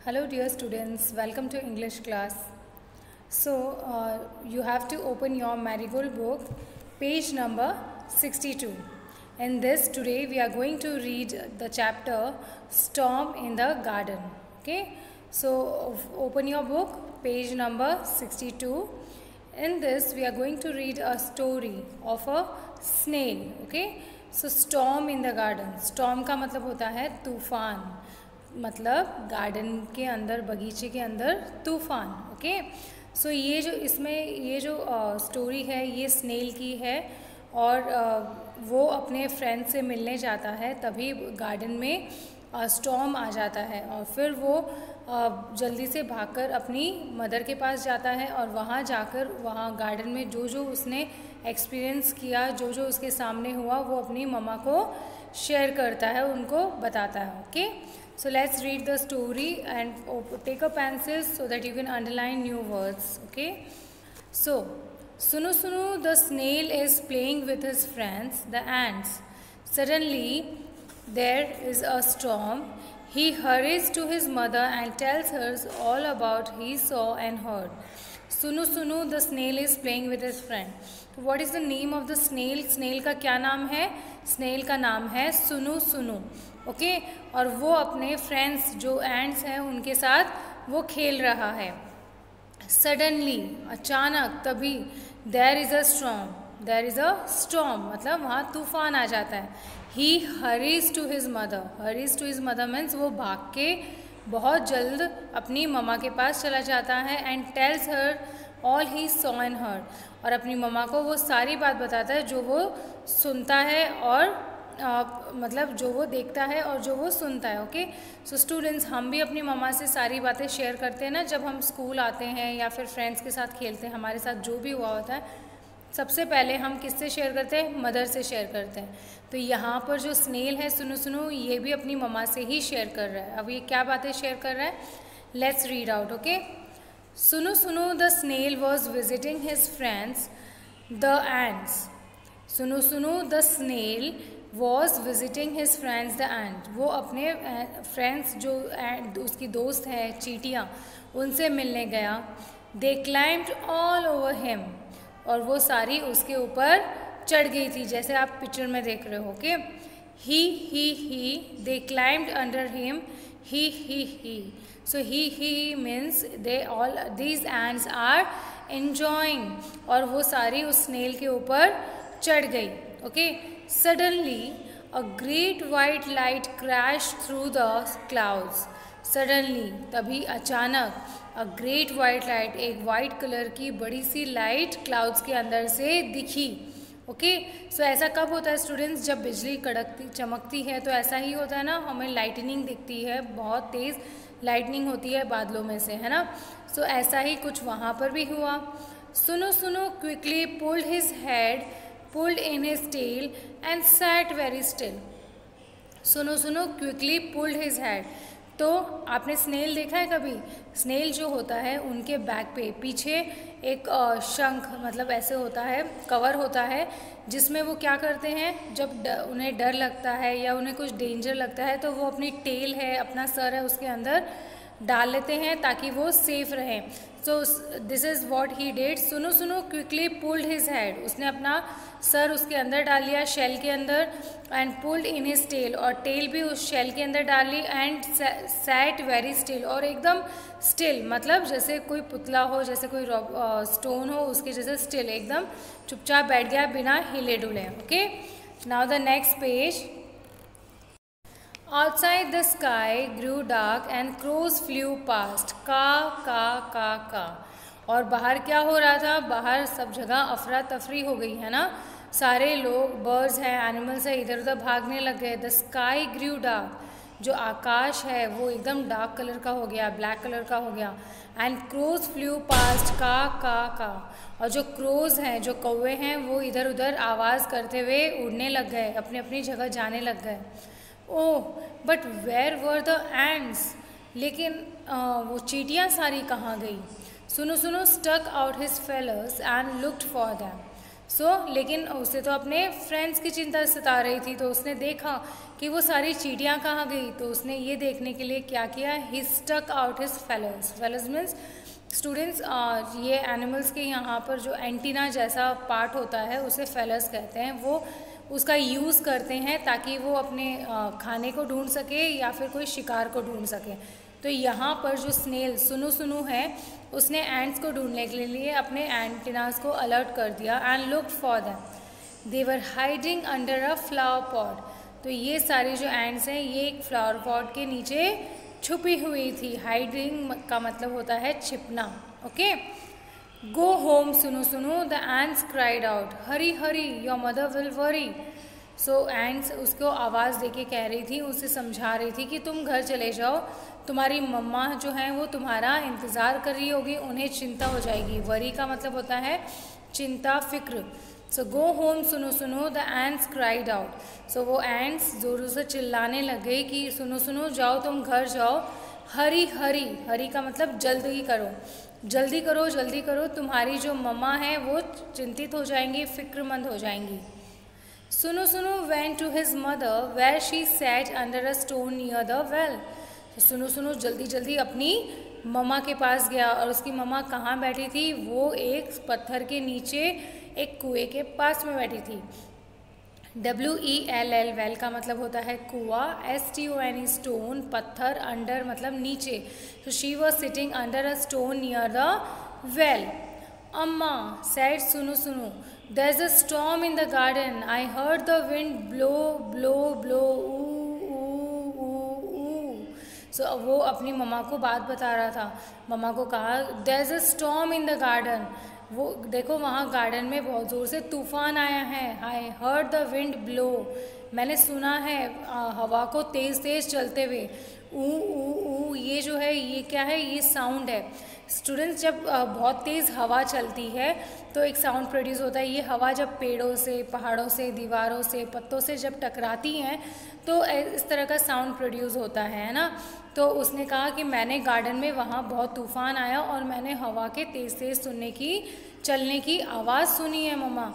Hello dear students, welcome to English class. You have to open your Marigold book, page number 62. In this today we are going to read the chapter Storm in the Garden. Okay, so open your book, page number 62. In this we are going to read a story of a snail. Okay, so storm in the garden. Storm का मतलब होता है तूफान, मतलब garden के अंदर, बगीचे के अंदर तूफान. ओके, सो ये जो स्टोरी है ये स्नेल की है और वो अपने फ्रेंड से मिलने जाता है. तभी गार्डन में स्टॉर्म आ जाता है और फिर वो जल्दी से भागकर अपनी मदर के पास जाता है और वहाँ जाकर वहाँ गार्डन में जो जो उसने एक्सपीरियंस किया, जो जो उसके सामने हुआ, वो अपनी मम्मा को शेयर करता है, उनको बताता है. Okay, so let's read the story and take a pencil so that you can underline new words. Okay, so Sunu Sunu the snail is playing with his friends, the ants. Suddenly there is a storm. He hurries to his mother and tells her all about he saw and heard. Sunu Sunu the snail is playing with his friend. So what is the name of the snail? Snail का क्या नाम है? Snail का नाम है सुनु सुनु. Okay, और वो अपने फ्रेंड्स जो एंड्स हैं उनके साथ वो खेल रहा है. सडनली अचानक, तभी देयर इज़ अ स्टॉर्म मतलब वहाँ तूफान आ जाता है. He hurries to his mother means वो भाग के बहुत जल्द अपनी मम्मा के पास चला जाता है. And tells her all he saw and heard, और अपनी मम्मा को वो सारी बात बताता है जो वो सुनता है और मतलब जो वो देखता है और जो वो सुनता है. ओके, सो स्टूडेंट्स, हम भी अपनी मम्मा से सारी बातें शेयर करते हैं ना, जब हम स्कूल आते हैं या फिर फ्रेंड्स के साथ खेलते हैं. हमारे साथ जो भी हुआ होता है सबसे पहले हम किससे शेयर करते हैं? मदर से शेयर करते हैं. तो यहाँ पर जो स्नेल है सुनु सुनु, ये भी अपनी मम्मा से ही शेयर कर रहा है. अब ये क्या बातें शेयर कर रहा है? Let's read out. Okay, Sunu Sunu the snail was visiting his friends the ants. Sunu Sunu the snail was visiting his friends the ant. वो अपने फ्रेंड्स जो उसकी दोस्त है चींटियाँ, उनसे मिलने गया. दे क्लाइम्ड ऑल ओवर हिम, और वो सारी उसके ऊपर चढ़ गई थी, जैसे आप पिक्चर में देख रहे हो. Okay, he they climbed under him. He so he means they all these ants are enjoying, और वो सारी उस स्नेल के ऊपर चढ़ गई. Okay, suddenly a great white light crashed through the clouds. Suddenly, तभी अचानक, a great white light, एक वाइट कलर की बड़ी सी लाइट क्लाउड्स के अंदर से दिखी. ओके, सो ऐसा कब होता है स्टूडेंट्स? जब बिजली कड़कती चमकती है तो ऐसा ही होता है ना, हमें लाइटनिंग दिखती है, बहुत तेज़ लाइटनिंग होती है बादलों में से, है ना. सो ऐसा ही कुछ वहाँ पर भी हुआ. सुनो सुनो quickly pulled his head, pulled in his tail and sat very still. सुनो सुनो क्विकली पुल्ड हिज हेड. तो आपने स्नेल देखा है कभी? स्नेल जो होता है उनके बैक पे पीछे एक शंख मतलब ऐसे होता है, कवर होता है, जिसमें वो क्या करते हैं, जब उन्हें डर लगता है या उन्हें कुछ डेंजर लगता है तो वो अपनी टेल है, अपना सर है, उसके अंदर डाल लेते हैं ताकि वो सेफ रहें. सो this is what he did. सुनो सुनो क्विकली पुल्ड हिज हेड, उसने अपना सर उसके अंदर डाल लिया, शेल के अंदर. And pulled in his tail, और टेल भी उस शेल के अंदर डाल ली. एंड सैट वेरी स्टिल, और एकदम स्टिल मतलब जैसे कोई पुतला हो, जैसे कोई स्टोन हो, उसके जैसे स्टिल, एकदम चुपचाप बैठ गया बिना हिले डुले. Okay, now the next page. Outside the sky grew dark and crows flew past. का. और बाहर क्या हो रहा था? बाहर सब जगह अफरा तफरी हो गई है ना, सारे लोग, बर्ड्स हैं, एनिमल्स हैं, इधर उधर भागने लग गए. द स्काई ग्रू डार्क, जो आकाश है वो एकदम डार्क कलर का हो गया, ब्लैक कलर का हो गया. And crows flew past. का. और जो क्रोज हैं, जो कौवे हैं, वो इधर उधर आवाज़ करते हुए उड़ने लग गए, अपनी अपनी जगह जाने लग गए. Oh, but where were the ants, लेकिन वो चींटियाँ सारी कहाँ गई? सुनो सुनो stuck out his feelers and looked for them. लेकिन उसे तो अपने फ्रेंड्स की चिंता सता रही थी, तो उसने देखा कि वो सारी चींटियाँ कहाँ गई। तो उसने ये देखने के लिए क्या किया, he stuck out his feelers. Feelers means students, ये एनिमल्स के यहाँ पर जो एंटीना जैसा पार्ट होता है उसे फेलर्स कहते हैं। वो उसका यूज़ करते हैं ताकि वो अपने खाने को ढूंढ सके या फिर कोई शिकार को ढूंढ सके। तो यहाँ पर जो स्नेल सुनु सुनु है उसने एंट्स को ढूंढने के लिए अपने एंटीनास को अलर्ट कर दिया and looked for them. They were hiding under a flower pot. तो ये सारी जो एंट्स हैं ये एक फ्लावर पॉट के नीचे छुपी हुई थी। हाइडिंग का मतलब होता है छिपना। ओके, गो होम सुनु Sunu, the ants cried out, Hari Hari your mother will worry. So ants उसको आवाज़ देके कह रही थी, उसे समझा रही थी कि तुम घर चले जाओ, तुम्हारी मम्मा जो हैं वो तुम्हारा इंतज़ार कर रही होगी, उन्हें चिंता हो जाएगी। वरी का मतलब होता है चिंता, फिक्र। सो गो होम सुनो सुनो, द एंट्स क्राइड आउट। सो वो एंट्स ज़ोरों से चिल्लाने लग गई कि सुनो सुनो, जाओ तुम घर जाओ, हरी हरी, हरी का मतलब जल्दी करो, जल्दी करो, जल्दी करो, तुम्हारी जो मम्मा है वो चिंतित हो जाएंगी, फिक्रमंद हो जाएंगी। सुनो सुनो went to his mother where she sat under a stone near the well. सुनो सुनो जल्दी जल्दी अपनी मम्मा के पास गया, और उसकी मम्मा कहाँ बैठी थी, वो एक पत्थर के नीचे एक कुएं के पास में बैठी थी। WELL, वेल का मतलब होता है कुआं, STONE स्टोन, पत्थर, अंडर मतलब नीचे। तो she was sitting under a stone near the well. Amma said सुनो सुनो, there is a storm in the garden, I heard the wind blow blow blow ऊ ऊ ऊ। सो वो अपनी मम्मा को बात बता रहा था। मम्मा को कहा there is a storm in the garden, वो देखो वहाँ गार्डन में बहुत ज़ोर से तूफान आया है। आई हर्ड द विंड ब्लो, मैंने सुना है हवा को तेज़ तेज़ चलते हुए। ऊ ऊ ऊ, ये जो है ये क्या है, ये साउंड है। स्टूडेंट्स, जब बहुत तेज़ हवा चलती है तो एक साउंड प्रोड्यूस होता है। ये हवा जब पेड़ों से, पहाड़ों से, दीवारों से, पत्तों से जब टकराती हैं तो इस तरह का साउंड प्रोड्यूस होता है ना। तो उसने कहा कि मैंने गार्डन में वहाँ बहुत तूफ़ान आया और मैंने हवा के तेज़ तेज़ चलने की आवाज़ सुनी है मम्मा।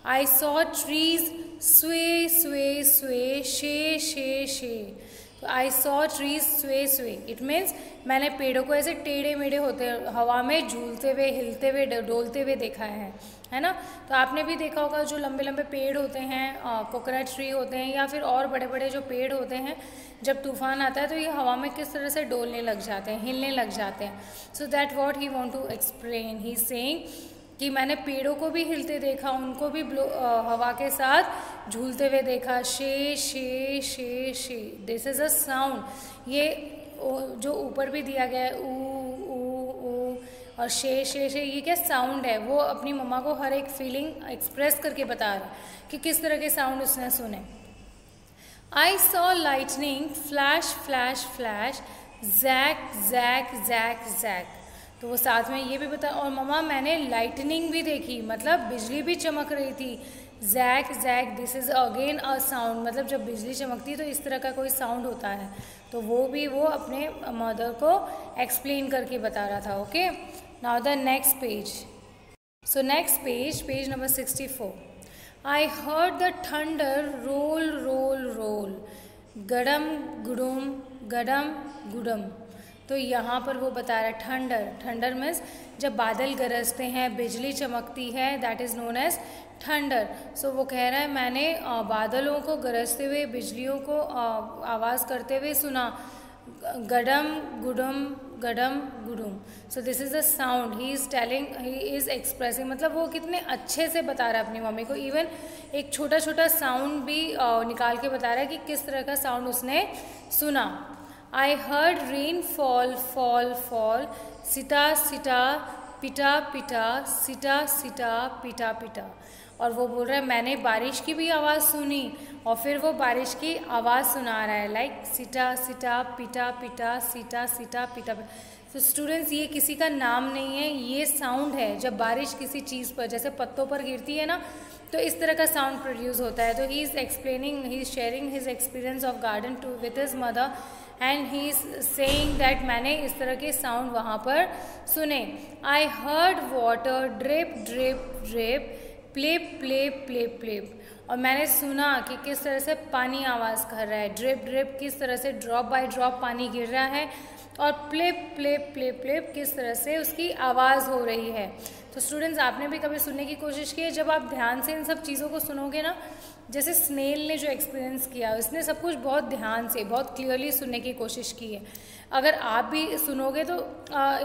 आई सॉ ट्रीज स्वे स्वे स्वे शे शे शे। तो आई सॉ ट्रीज स्वे स्वे, इट मीन्स मैंने पेड़ों को ऐसे टेढ़े मेढ़े होते हवा में झूलते हुए, हिलते हुए, डोलते हुए देखा है ना। तो आपने भी देखा होगा जो लंबे लंबे पेड़ होते हैं, कोकोनट ट्री होते हैं या फिर और बड़े बड़े जो पेड़ होते हैं, जब तूफान आता है तो ये हवा में किस तरह से डोलने लग जाते हैं, हिलने लग जाते हैं। So that what he want to explain, he saying कि मैंने पेड़ों को भी हिलते देखा, उनको भी हवा के साथ झूलते हुए देखा। शे शे शे शे, दिस इज़ अ साउंड। ये जो ऊपर भी दिया गया है ऊ ऊ ऊ और शे शे शे, ये क्या साउंड है। वो अपनी मम्मा को हर एक फीलिंग एक्सप्रेस करके बता रहा है कि किस तरह के साउंड उसने सुने। I saw lightning flash flash flash, जैक जैक जैक जैक। तो वो साथ में ये भी बता, और मम्मा मैंने लाइटनिंग भी देखी, मतलब बिजली भी चमक रही थी। जैक जैक, this is again a sound, मतलब जब बिजली चमकती है तो इस तरह का कोई साउंड होता है। तो वो अपने मदर को एक्सप्लेन करके बता रहा था। Okay, now the next page. So next page, page number 64। I heard the thunder roll roll roll, गडम गुडुम गडम गुडम। तो यहाँ पर वो बता रहा है ठंडर, ठंडर मीन्स जब बादल गरजते हैं, बिजली चमकती है, that is known as thunder. सो वो कह रहा है मैंने बादलों को गरजते हुए, बिजलियों को आवाज़ करते हुए सुना, गडम गुडम गडम गुडुम। So this is the sound he is telling, he is expressing, मतलब वो कितने अच्छे से बता रहा है अपनी मम्मी को। इवन एक छोटा छोटा साउंड भी निकाल के बता रहा है कि किस तरह का साउंड उसने सुना। I heard rain fall, fall, fall, सिटा सिटा पिटा पिटा, सिटा सिटा पिटा पिटा। और वो बोल रहा है मैंने बारिश की भी आवाज़ सुनी, और फिर वो बारिश की आवाज़ सुना रहा है, लाइक सिटा सिटा पिटा पिटा, सिटा सिटा पिटा पिटा। तो स्टूडेंट्स, ये किसी का नाम नहीं है, ये साउंड है। जब बारिश किसी चीज़ पर, जैसे पत्तों पर गिरती है ना, तो इस तरह का साउंड प्रोड्यूस होता है। तो he is explaining, he is sharing his experience of garden too with his mother and he is saying that मैंने इस तरह के साउंड वहाँ पर सुने। I heard water drip drip drip, प्लेप प्लेप प्लेप प्लेप। और मैंने सुना कि किस तरह से पानी आवाज़ कर रहा है, ड्रिप ड्रिप किस तरह से ड्रॉप बाय ड्रॉप पानी गिर रहा है, और प्लेप प्लेप प्लेप प्लेप किस तरह से उसकी आवाज़ हो रही है। तो स्टूडेंट्स, आपने भी कभी सुनने की कोशिश की है? जब आप ध्यान से इन सब चीज़ों को सुनोगे ना, जैसे स्नेल ने जो एक्सपीरियंस किया, उसने सब कुछ बहुत ध्यान से, बहुत क्लियरली सुनने की कोशिश की है। अगर आप भी सुनोगे तो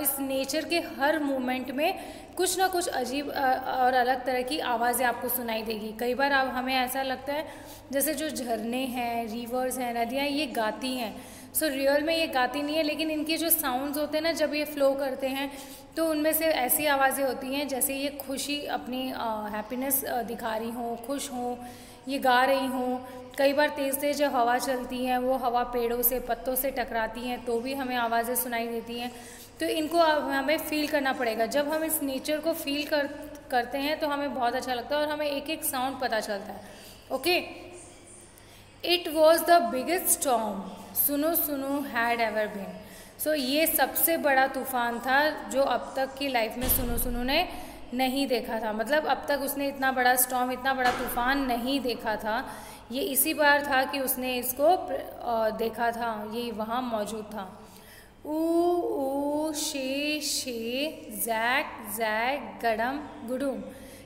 इस नेचर के हर मोमेंट में कुछ ना कुछ अजीब और अलग तरह की आवाज़ें आपको सुनाई देगी। कई बार हमें ऐसा लगता है जैसे जो झरने हैं, रिवर्स हैं, नदियाँ, ये गाती हैं। सो रियल में ये गाती नहीं है, लेकिन इनके जो साउंड्स होते हैं ना, जब ये फ्लो करते हैं तो उनमें से ऐसी आवाज़ें होती हैं जैसे ये खुशी, अपनी हैप्पीनेस दिखा रही हों, खुश हों, ये गा रही हों। कई बार तेज़ तेज़ जो हवा चलती है, वो हवा पेड़ों से, पत्तों से टकराती हैं तो भी हमें आवाज़ें सुनाई देती हैं। तो इनको हमें फ़ील करना पड़ेगा। जब हम इस नेचर को फील करते हैं तो हमें बहुत अच्छा लगता है और हमें एक एक साउंड पता चलता है। Okay, it was the biggest storm सुनो सुनो हैड एवर बीन। सो ये सबसे बड़ा तूफ़ान था जो अब तक की लाइफ में सुनो सुनो ने नहीं देखा था। मतलब अब तक उसने इतना बड़ा स्टॉर्म, इतना बड़ा तूफ़ान नहीं देखा था। ये इसी बार था कि उसने इसको देखा था, ये वहाँ मौजूद था। ऊ शे जैक जैक गडम गुडुम,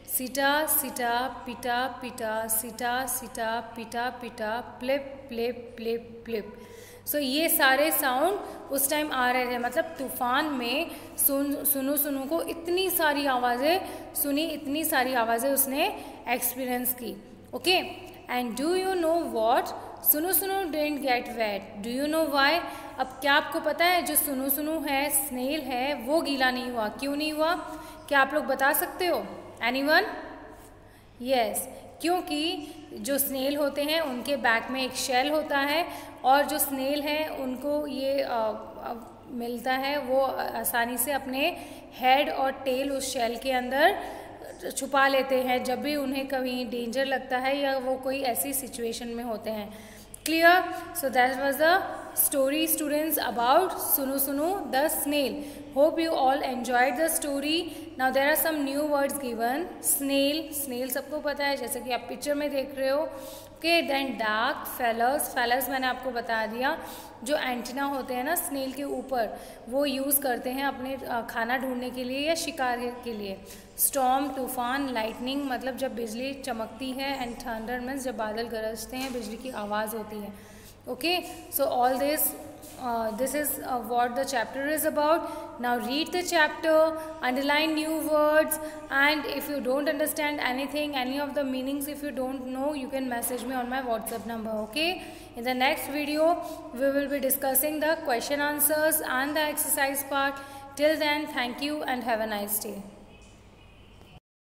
सिटा सिटा पिटा पिटा, सिटा सिटा पिटा पिटा, प्लिप प्लिप प्लिप प्लिप। सो ये सारे साउंड उस टाइम आ रहे थे। मतलब तूफ़ान में सुनो सुनो को इतनी सारी आवाज़ें सुनी, इतनी सारी आवाज़ें उसने एक्सपीरियंस की। Okay, and do you know what, सुनो सुनो didn't get wet, do you know why. अब क्या आपको पता है, जो सुनो सुनो है, स्नेल है, वो गीला नहीं हुआ। क्यों नहीं हुआ? क्या आप लोग बता सकते हो? एनीवन? यस, क्योंकि जो स्नेल होते हैं उनके बैक में एक शेल होता है, और जो स्नेल है उनको ये मिलता है, वो आसानी से अपने हेड और टेल उस शेल के अंदर छुपा लेते हैं जब भी उन्हें कहीं डेंजर लगता है या वो कोई ऐसी सिचुएशन में होते हैं। Clear? So that was the story, students, about Sunu Sunu the snail. Hope you all enjoyed the story. Now there are some new words given. Snail, snail सबको पता है जैसे कि आप पिक्चर में देख रहे हो। Okay, then dark, feathers, feathers मैंने आपको बता दिया, जो एंटीना होते हैं ना स्नेल के ऊपर, वो यूज़ करते हैं अपने खाना ढूंढने के लिए या शिकार के लिए। स्टॉर्म, तूफान, लाइटनिंग मतलब जब बिजली चमकती है, एंड थंडर मीन्स जब बादल गरजते हैं, बिजली की आवाज़ होती है। Okay, so all this is what the chapter is about. Now read the chapter, underline new words, and if you don't understand anything, any of the meanings, if you don't know, you can message me on my WhatsApp number. Okay, in the next video we will be discussing the question answers and the exercise part. Till then, thank you and have a nice day.